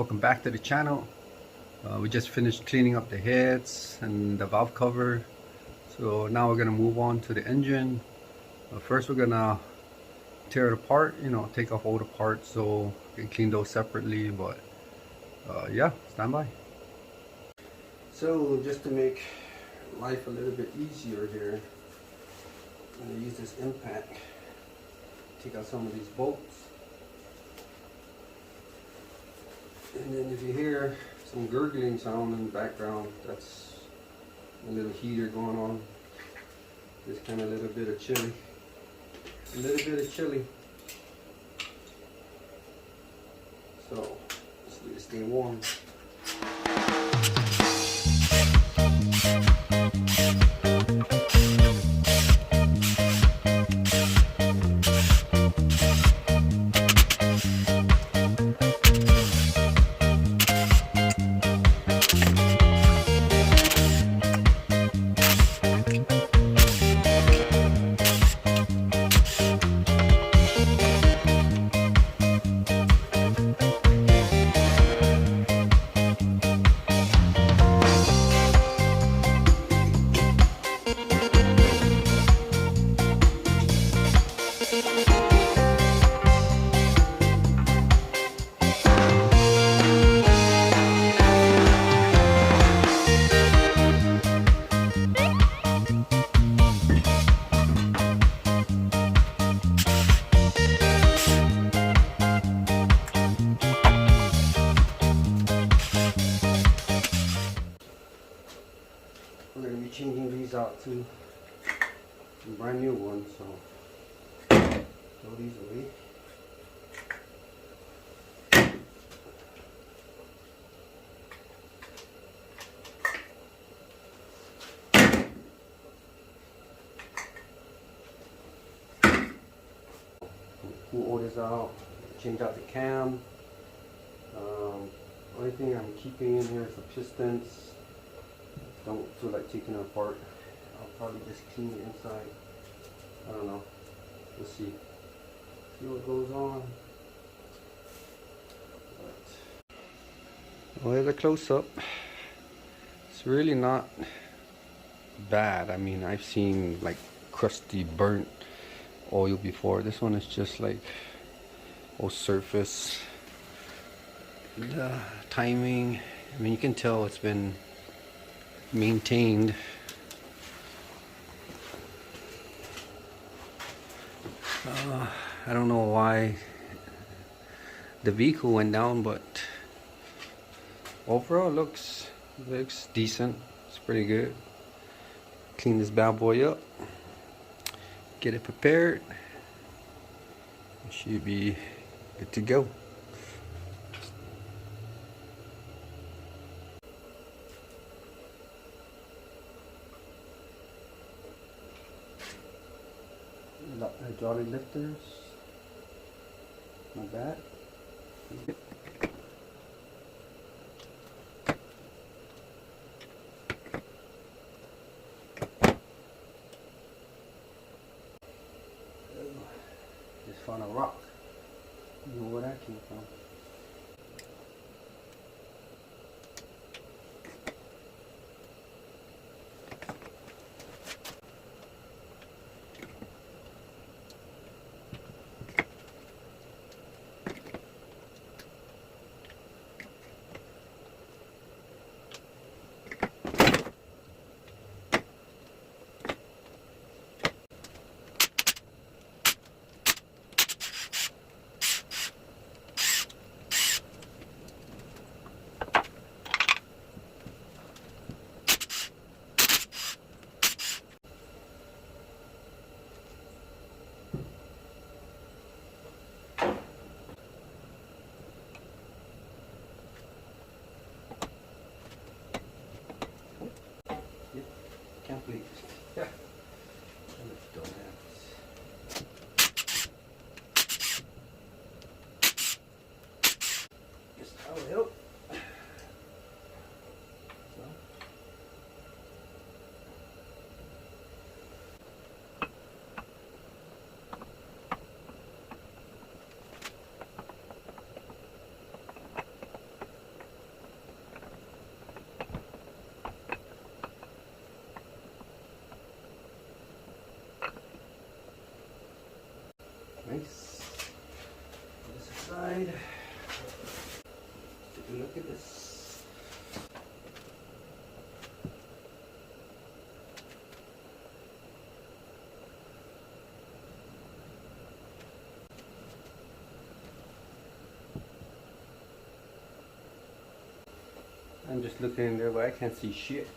Welcome back to the channel. We just finished cleaning up the heads and the valve cover, so now we're gonna move on to the engine. First we're gonna tear it apart, take off all the parts so we can clean those separately, but yeah, stand by. So just to make life a little bit easier here, I'm gonna use this impact, take out some of these bolts. And then if you hear some gurgling sound in the background, that's a little heater going on. Just kind of a little bit of chili. A little bit of chili. So, just need to stay warm. We're going to be changing these out to some brand new ones, so throw these away. Pull all this out, change out the cam. Only thing I'm keeping in here is the pistons. Don't feel like taking it apart. I'll probably just clean the inside. I don't know. We'll see. See what goes on. Well, here's a close-up. It's really not bad. I mean, I've seen like crusty, burnt oil before. This one is just like all surface. The timing, I mean, you can tell it's been maintained. I don't know why the vehicle went down, but overall looks decent. It's pretty good. Clean this bad boy up, get it prepared. It should be good to go. Hydraulic lifters, not bad. Just found a rock. I don't know where that came from. Can't believe it. Yeah. Guess that will help. So. I'm just looking in there, but I can't see shit.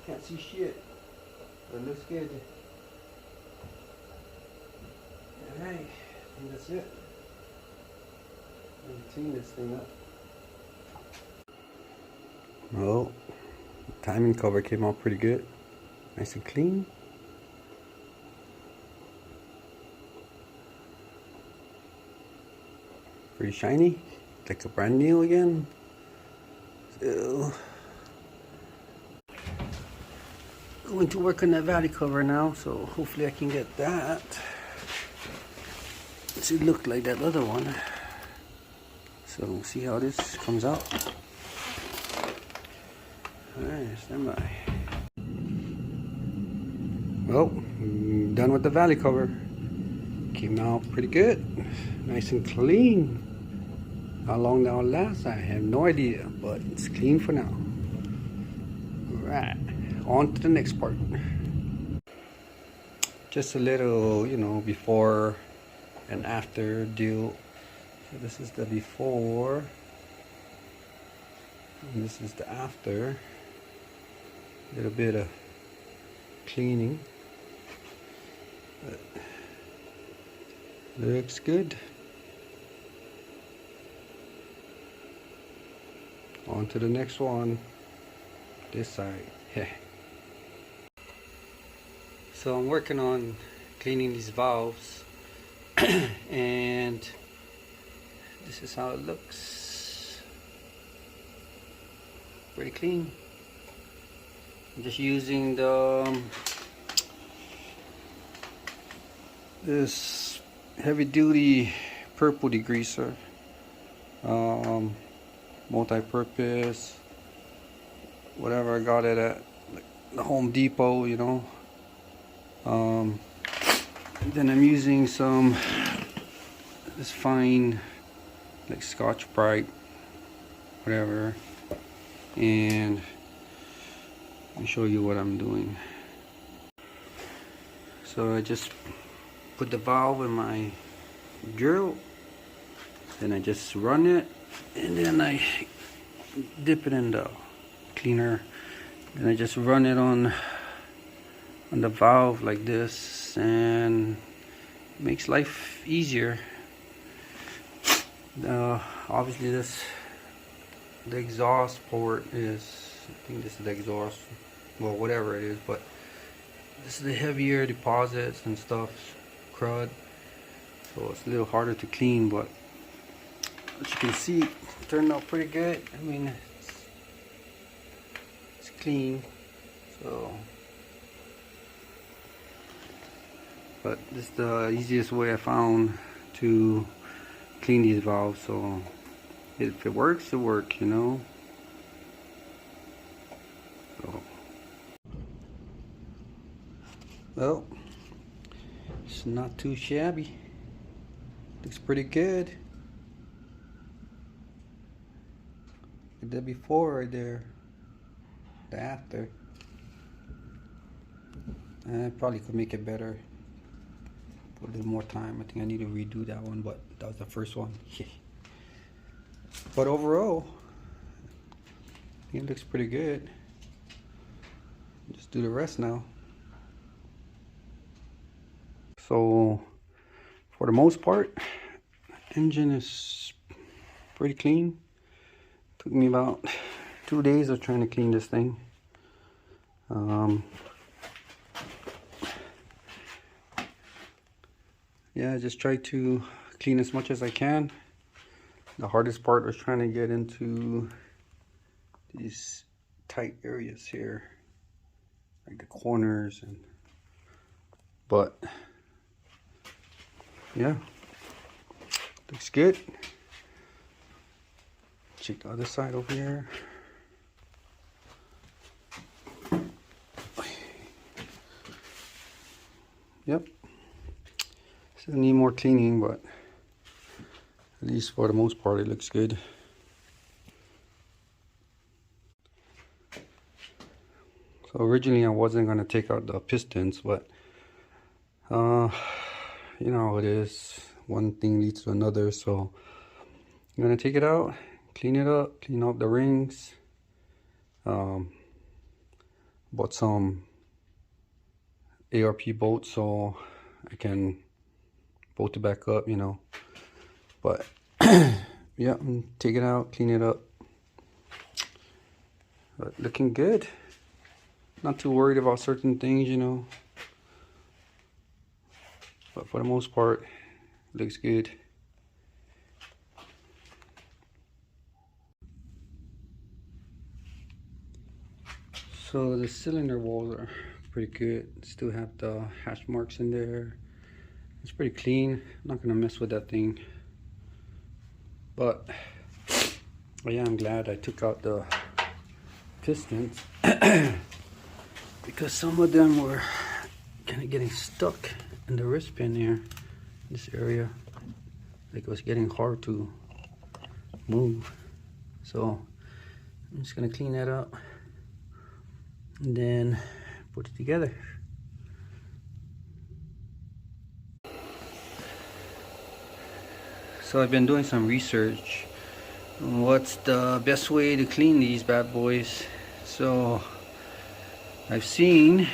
Can't see shit. But it looks good. Alright, I think that's it. Let me clean this thing up. Well, the timing cover came out pretty good. Nice and clean. Pretty shiny. Like a brand new again. So, going to work on that valley cover now, so hopefully I can get that. It looked like that other one. So we'll see how this comes out. Alright, stand by. Well, done with the valley cover. Came out pretty good. Nice and clean. How long that'll last, I have no idea, but it's clean for now. Alright, on to the next part. Just a little, you know, before and after deal. So this is the before, and this is the after. A little bit of cleaning, but looks good. On to the next one, this side. So I'm working on cleaning these valves and this is how it looks. Pretty clean. I'm just using the this heavy duty purple degreaser, multi-purpose, whatever. I got it at like the Home Depot, you know. Then I'm using some this fine like Scotch Brite, whatever, and let me show you what I'm doing. So I just put the valve in my drill, then I just run it, and then I dip it in the cleaner, and I just run it on the valve like this, and it makes life easier. Obviously the exhaust port is, I think this is the exhaust, well, whatever it is, but this is the heavier deposits and stuff, crud, so it's a little harder to clean, but as you can see, it turned out pretty good. I mean, it's clean, so, but this is the easiest way I found to clean these valves, so if it works, it works, you know. So, well, it's not too shabby. Looks pretty good. The before right there, the after. I probably could make it better. Put a little more time. I think I need to redo that one, but that was the first one. But overall, I think it looks pretty good. Just do the rest now. So, for the most part, engine is pretty clean. Took me about 2 days of trying to clean this thing. Yeah, I just try to clean as much as I can. The hardest part was trying to get into these tight areas here, like the corners, and but yeah, looks good. Check the other side over here. Yep, still need more cleaning, but at least for the most part it looks good. So originally I wasn't going to take out the pistons, but you know how it is, one thing leads to another, so I'm gonna take it out, clean it up, clean up the rings. Bought some ARP bolts so I can bolt it back up, you know. But yeah, take it out, clean it up. But looking good. Not too worried about certain things, you know. But for the most part, looks good. So the cylinder walls are pretty good. Still have the hash marks in there. It's pretty clean. I'm not gonna mess with that thing. But yeah, I'm glad I took out the pistons because some of them were kind of getting stuck in the wrist pin here, this area. Like it was getting hard to move. So I'm just gonna clean that up and then put it together. So I've been doing some research on what's the best way to clean these bad boys. So I've seen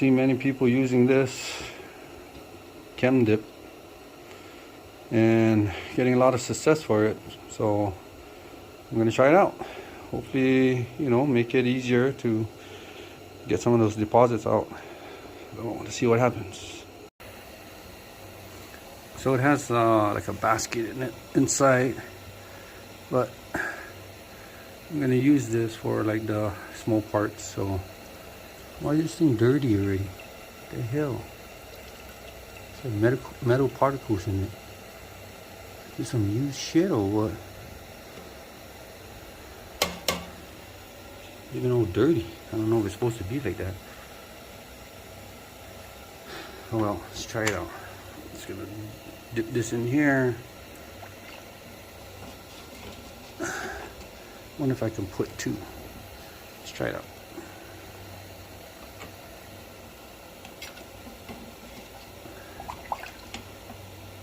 many people using this chem dip and getting a lot of success for it. So I'm gonna try it out. Hopefully, you know, make it easier to get some of those deposits out. So let's see what happens. So it has like a basket in it inside, but I'm gonna use this for like the small parts. So why is this thing dirty already? What the hell? It's like metal particles in it. Is this some used shit or what? Even all dirty. I don't know if it's supposed to be like that. Oh well, let's try it out. Just gonna dip this in here. Wonder if I can put two. Let's try it out.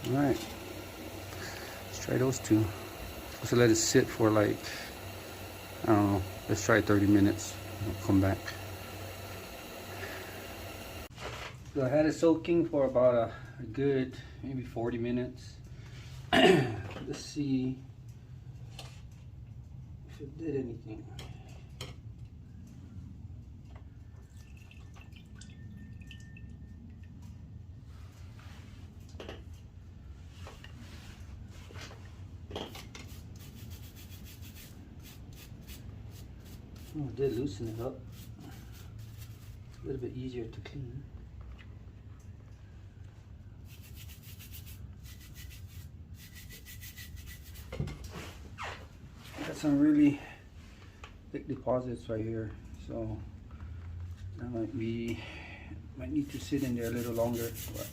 All right, let's try those two. Supposed to let it sit for like, I don't know, let's try 30 minutes. I'll come back. So I had it soaking for about a good maybe 40 minutes. Let's see if it did anything. Oh, it did loosen it up. A little bit easier to clean. Got some really thick deposits right here, so that might need to sit in there a little longer. But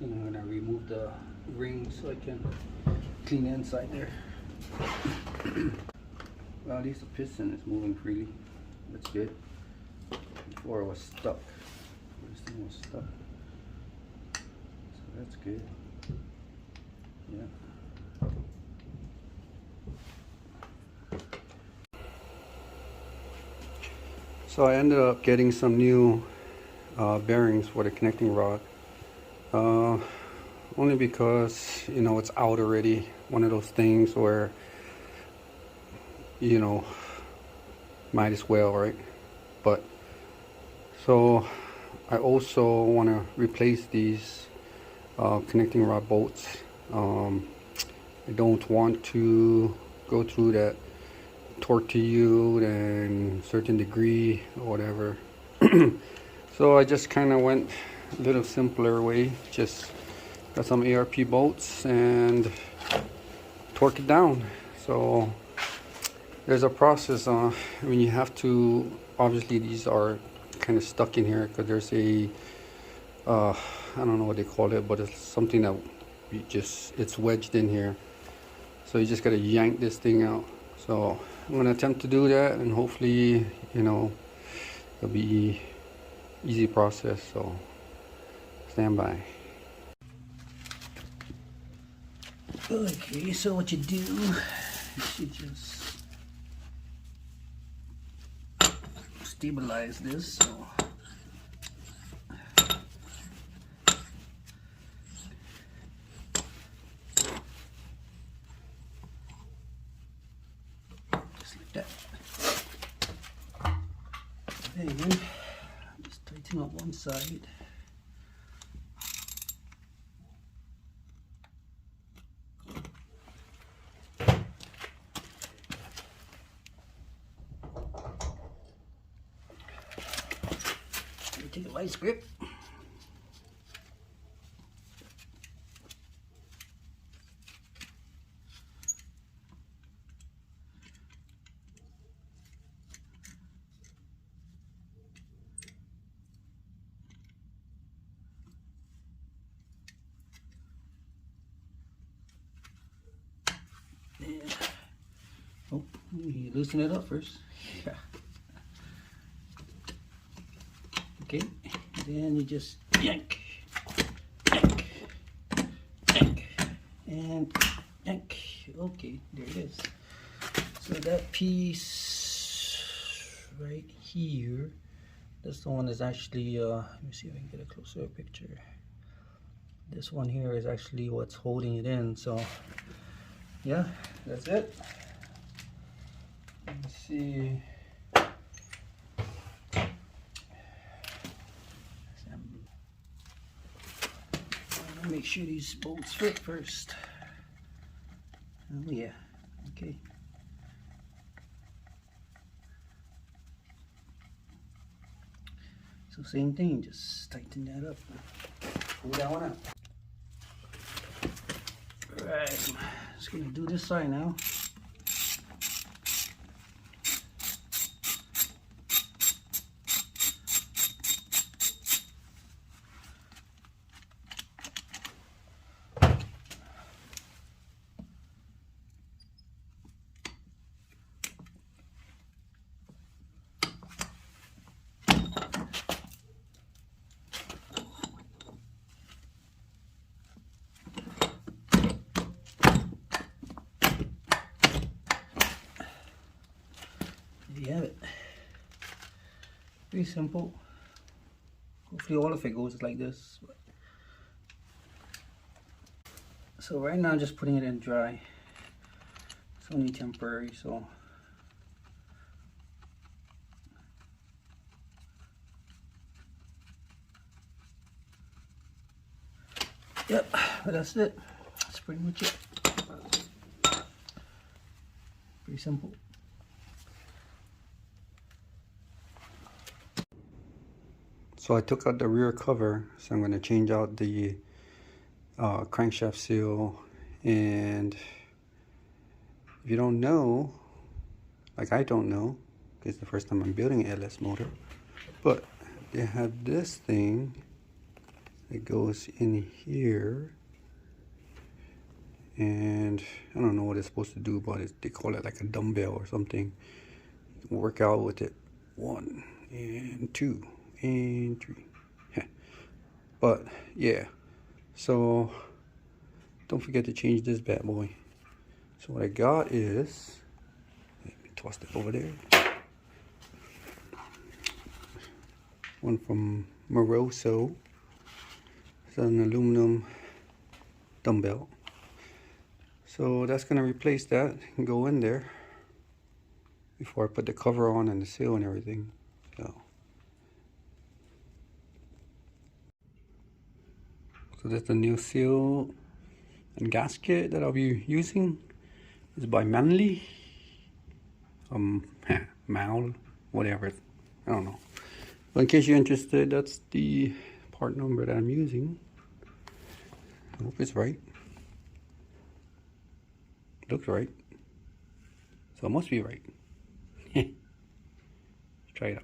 I'm gonna remove the ring so I can clean the inside there. Well, at least the piston is moving freely. That's good. Before it was stuck. This thing was stuck. So that's good. Yeah. So I ended up getting some new bearings for the connecting rod. Only because, you know, it's out already. One of those things where, you know, might as well, right? But so I also want to replace these connecting rod bolts. I don't want to go through that tortilled and certain degree or whatever. So I just kind of went a little simpler way. Just got some ARP bolts and torque it down. So there's a process. I mean, you have to, obviously these are kind of stuck in here because there's a I don't know what they call it, but it's something that it's wedged in here. So you just gotta yank this thing out. So I'm gonna attempt to do that, and hopefully, you know, it'll be easy process. So stand by. Okay, so what you do, you should just stabilize this. So just like that. Then just tighten up one side. Take a vice grip. And, oh, you loosen it up first. Yeah. Okay, then you just yank, yank, yank, and yank. Okay, there it is. So that piece right here, this one is actually, let me see if I can get a closer picture. This one here is actually what's holding it in. So yeah, that's it. Let's see. Make sure these bolts fit first. Oh yeah, okay. So same thing, just tighten that up. Pull that one out. Alright, just gonna do this side now. There you have it. Pretty simple. Hopefully all of it goes like this. So right now I'm just putting it in dry. It's only temporary, so yep, but that's it. That's pretty much it. Pretty simple. So I took out the rear cover, so I'm going to change out the crankshaft seal. And if you don't know, like I don't know, because it's the first time I'm building an LS motor, but they have this thing that goes in here, and I don't know what it's supposed to do, but they call it like a dumbbell or something. You can work out with it. 1 and 2 and 3. But yeah, so don't forget to change this bad boy. So what I got is, let me toss it over there, one from Moroso. It's an aluminum dumbbell. So that's going to replace that and go in there before I put the cover on and the seal and everything. So that's the new seal and gasket that I'll be using. It's by Manly. Mal, whatever. I don't know. But in case you're interested, that's the part number that I'm using. I hope it's right. Looks right. So it must be right. Let's try it out.